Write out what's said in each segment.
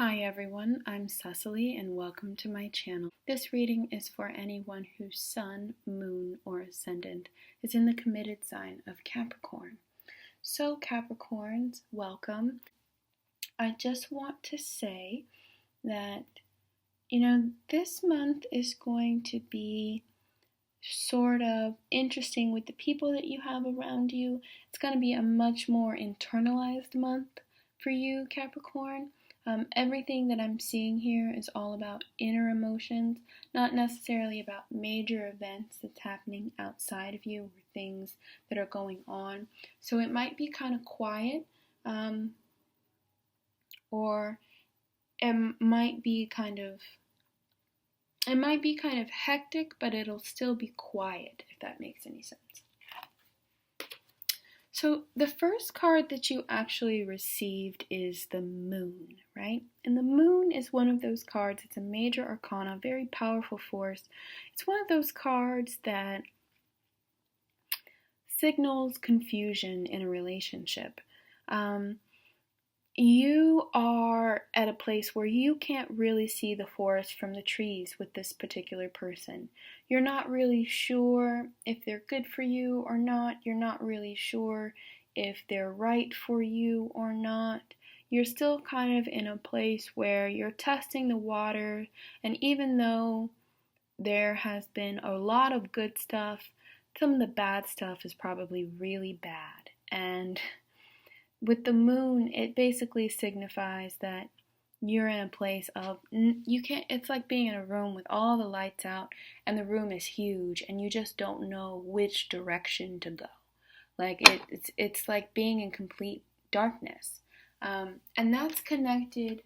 Hi everyone, I'm Cecily and welcome to my channel. This reading is for anyone whose sun, moon, or ascendant is in the committed sign of Capricorn. So Capricorns, welcome. I just want to say that, this month is going to be sort of interesting with the people that you have around you. It's going to be a much more internalized month for you, Capricorn. Everything that I'm seeing here is all about inner emotions, not necessarily about major events that's happening outside of you or things that are going on. So it might be kind of quiet, or it might be kind of hectic, but it'll still be quiet, if that makes any sense. So the first card that you actually received is the Moon, right? And the Moon is one of those cards, it's a major arcana, very powerful force. It's one of those cards that signals confusion in a relationship. You are at a place where you can't really see the forest from the trees with this particular person. You're not really sure if they're good for you or not. You're not really sure if they're right for you or not. You're still kind of in a place where you're testing the water, and even though there has been a lot of good stuff, some of the bad stuff is probably really bad. And with the Moon, it basically signifies that you're in a place of, it's like being in a room with all the lights out and the room is huge and you just don't know which direction to go. Like it's like being in complete darkness. And that's connected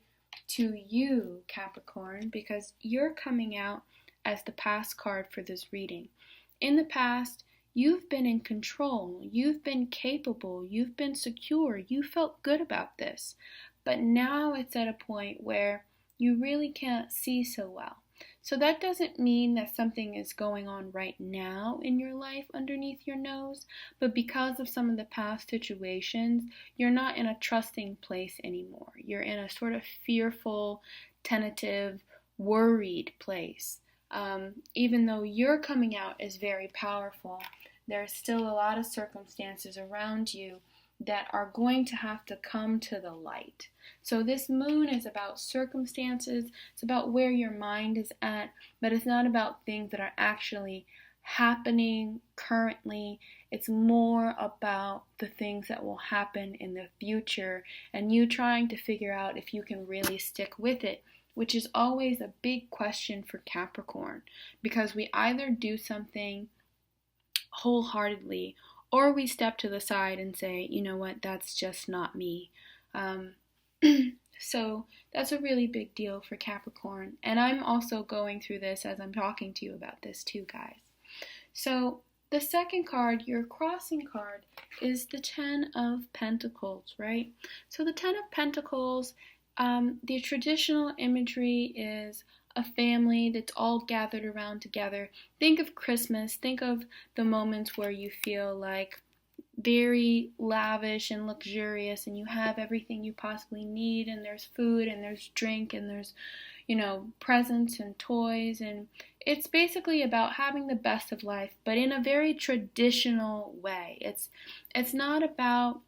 to you, Capricorn, because you're coming out as the past card for this reading. In the past, you've been in control, you've been capable, you've been secure, you felt good about this. But now it's at a point where you really can't see so well. So that doesn't mean that something is going on right now in your life underneath your nose, but because of some of the past situations, you're not in a trusting place anymore. You're in a sort of fearful, tentative, worried place. Even though you're coming out as very powerful, there's still a lot of circumstances around you that are going to have to come to the light. So this Moon is about circumstances, it's about where your mind is at, but it's not about things that are actually happening currently. It's more about the things that will happen in the future and you trying to figure out if you can really stick with it, which is always a big question for Capricorn, because we either do something wholeheartedly or we step to the side and say, you know what, that's just not me. So that's a really big deal for Capricorn. And I'm also going through this as I'm talking to you about this too, guys. So the second card, your crossing card, is the Ten of Pentacles, right? So the Ten of Pentacles, the traditional imagery is a family that's all gathered around together. Think of Christmas. Think of the moments where you feel like very lavish and luxurious and you have everything you possibly need, and there's food and there's drink and there's, presents and toys, and it's basically about having the best of life, but in a very traditional way. It's not about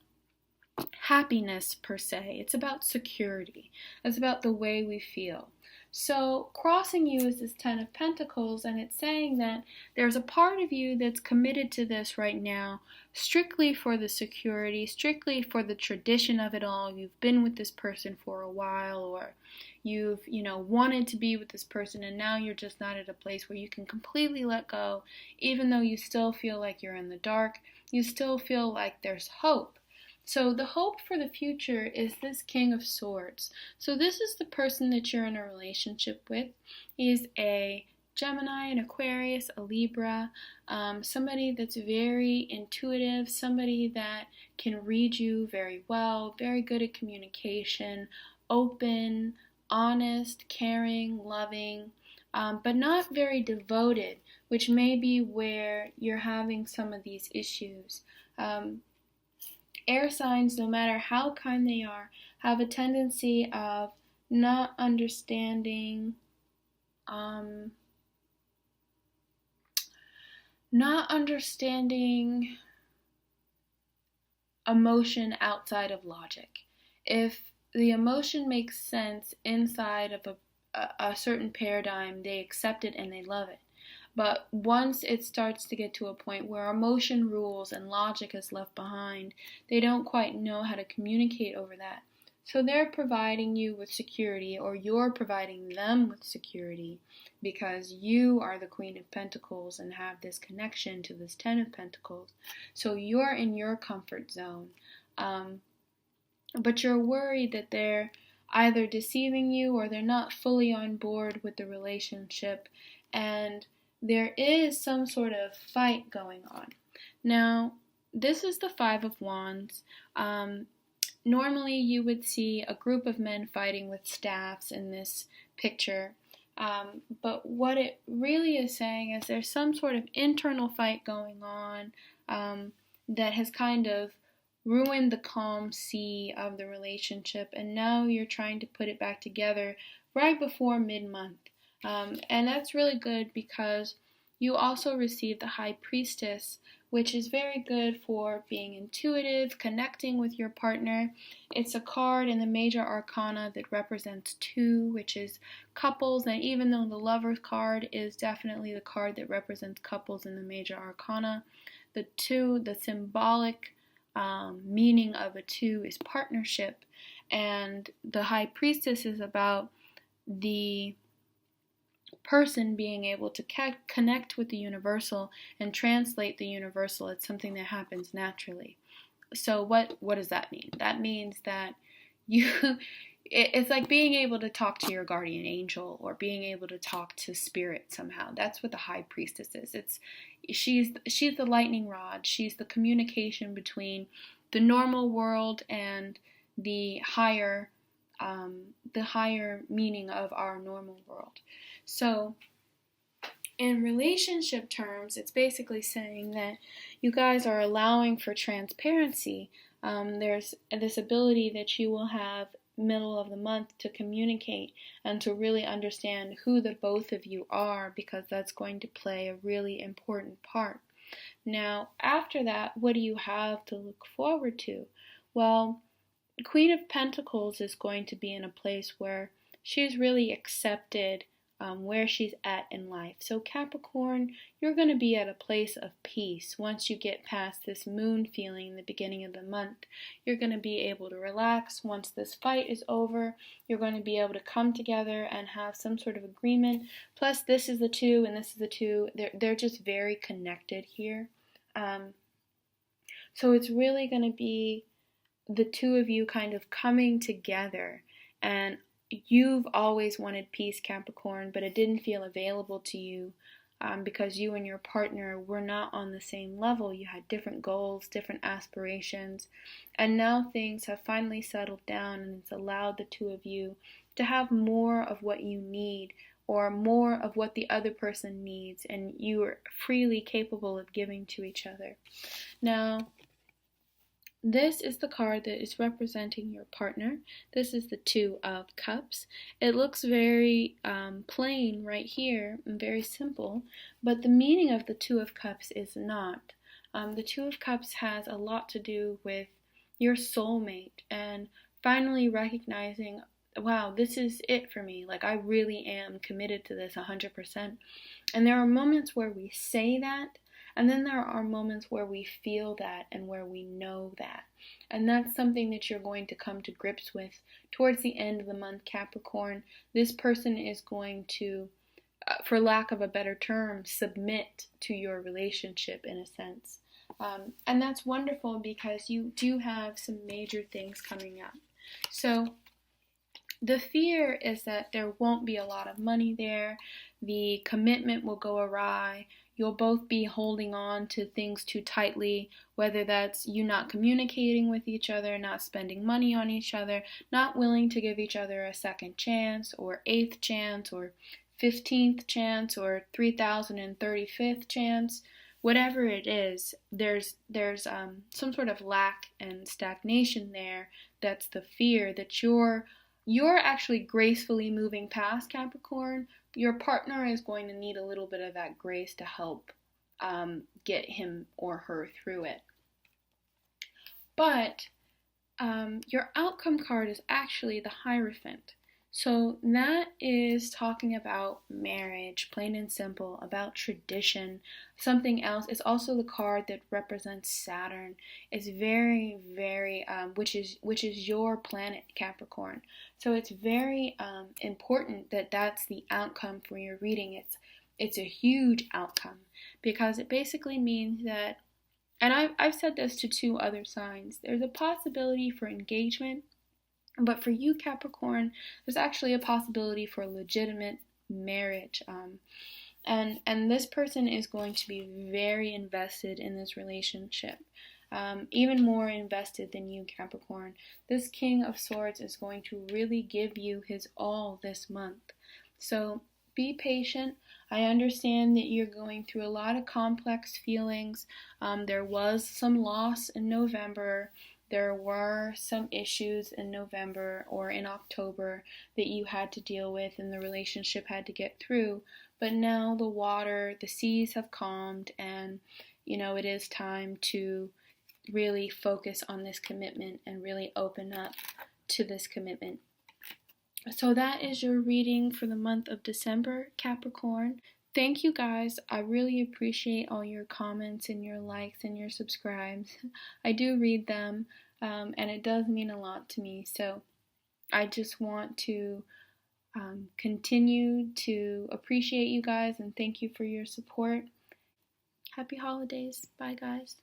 happiness per se. It's about security. It's about the way we feel. So crossing you is this Ten of Pentacles, and it's saying that there's a part of you that's committed to this right now, strictly for the security, strictly for the tradition of it all. You've been with this person for a while, or you've, wanted to be with this person, and now you're just not at a place where you can completely let go. Even though you still feel like you're in the dark, you still feel like there's hope. So the hope for the future is this King of Swords. So this is the person that you're in a relationship with. He's a Gemini, an Aquarius, a Libra, somebody that's very intuitive, somebody that can read you very well, very good at communication, open, honest, caring, loving, but not very devoted, which may be where you're having some of these issues. Air signs, no matter how kind they are, have a tendency of not understanding, um, not understanding emotion outside of logic. If the emotion makes sense inside of a certain paradigm, they accept it and they love it. But once it starts to get to a point where emotion rules and logic is left behind, they don't quite know how to communicate over that. So they're providing you with security, or you're providing them with security, because you are the Queen of Pentacles and have this connection to this Ten of Pentacles. So you're in your comfort zone. But you're worried that they're either deceiving you or they're not fully on board with the relationship, and there is some sort of fight going on. Now, this is the Five of Wands. Normally you would see a group of men fighting with staffs in this picture, but what it really is saying is there's some sort of internal fight going on that has kind of ruined the calm sea of the relationship, and now you're trying to put it back together right before mid-month. And that's really good because you also receive the High Priestess, which is very good for being intuitive, connecting with your partner. It's a card in the major arcana that represents two, which is couples, and even though the Lover's card is definitely the card that represents couples in the major arcana, the two, the symbolic meaning of a two is partnership, and the High Priestess is about the person being able to connect with the universal and translate the universal. It's something that happens naturally. So what does that mean? That means that it's like being able to talk to your guardian angel or being able to talk to spirit somehow. That's what the High Priestess is. She's the lightning rod. She's the communication between the normal world and the higher meaning of our normal world. So in relationship terms, it's basically saying that you guys are allowing for transparency. There's this ability that you will have middle of the month to communicate and to really understand who the both of you are, because that's going to play a really important part. Now, after that, what do you have to look forward to? Well, Queen of Pentacles is going to be in a place where she's really accepted where she's at in life. So Capricorn, you're going to be at a place of peace. Once you get past this moon feeling in the beginning of the month, you're going to be able to relax. Once this fight is over, you're going to be able to come together and have some sort of agreement. Plus, this is the two and this is the two. They're just very connected here. So it's really going to be the two of you kind of coming together, and you've always wanted peace, Capricorn, but it didn't feel available to you because you and your partner were not on the same level. You had different goals, different aspirations, and now things have finally settled down, and it's allowed the two of you to have more of what you need or more of what the other person needs, and you are freely capable of giving to each other. Now, this is the card that is representing your partner. This is the Two of Cups. It looks very plain right here and very simple, but the meaning of the Two of Cups is not. The Two of Cups has a lot to do with your soulmate and finally recognizing, wow, this is it for me. Like, I really am committed to this 100%. And there are moments where we say that, and then there are moments where we feel that and where we know that. And that's something that you're going to come to grips with towards the end of the month, Capricorn. This person is going to, for lack of a better term, submit to your relationship in a sense. And that's wonderful because you do have some major things coming up. So the fear is that there won't be a lot of money there. The commitment will go awry. You'll both be holding on to things too tightly, whether that's you not communicating with each other, not spending money on each other, not willing to give each other a second chance or eighth chance or 15th chance or 3035th chance. Whatever it is, there's some sort of lack and stagnation there. That's the fear that you're you're actually gracefully moving past Capricorn. Your partner is going to need a little bit of that grace to help get him or her through it. But your outcome card is actually the Hierophant. So that is talking about marriage, plain and simple, about tradition, something else. It's also the card that represents Saturn. It's very, very, which is your planet, Capricorn. So it's very important that that's the outcome for your reading. It's a huge outcome because it basically means that, and I've said this to 2 other signs, there's a possibility for engagement, but for you, Capricorn, there's actually a possibility for legitimate marriage. And this person is going to be very invested in this relationship, even more invested than you, Capricorn. This King of Swords is going to really give you his all this month. So be patient. I understand that you're going through a lot of complex feelings. There was some loss in November. There were some issues in November or in October that you had to deal with and the relationship had to get through. But now the seas have calmed, and it is time to really focus on this commitment and really open up to this commitment. So that is your reading for the month of December, Capricorn. Thank you guys. I really appreciate all your comments and your likes and your subscribes. I do read them, and it does mean a lot to me. So I just want to continue to appreciate you guys and thank you for your support. Happy holidays. Bye, guys.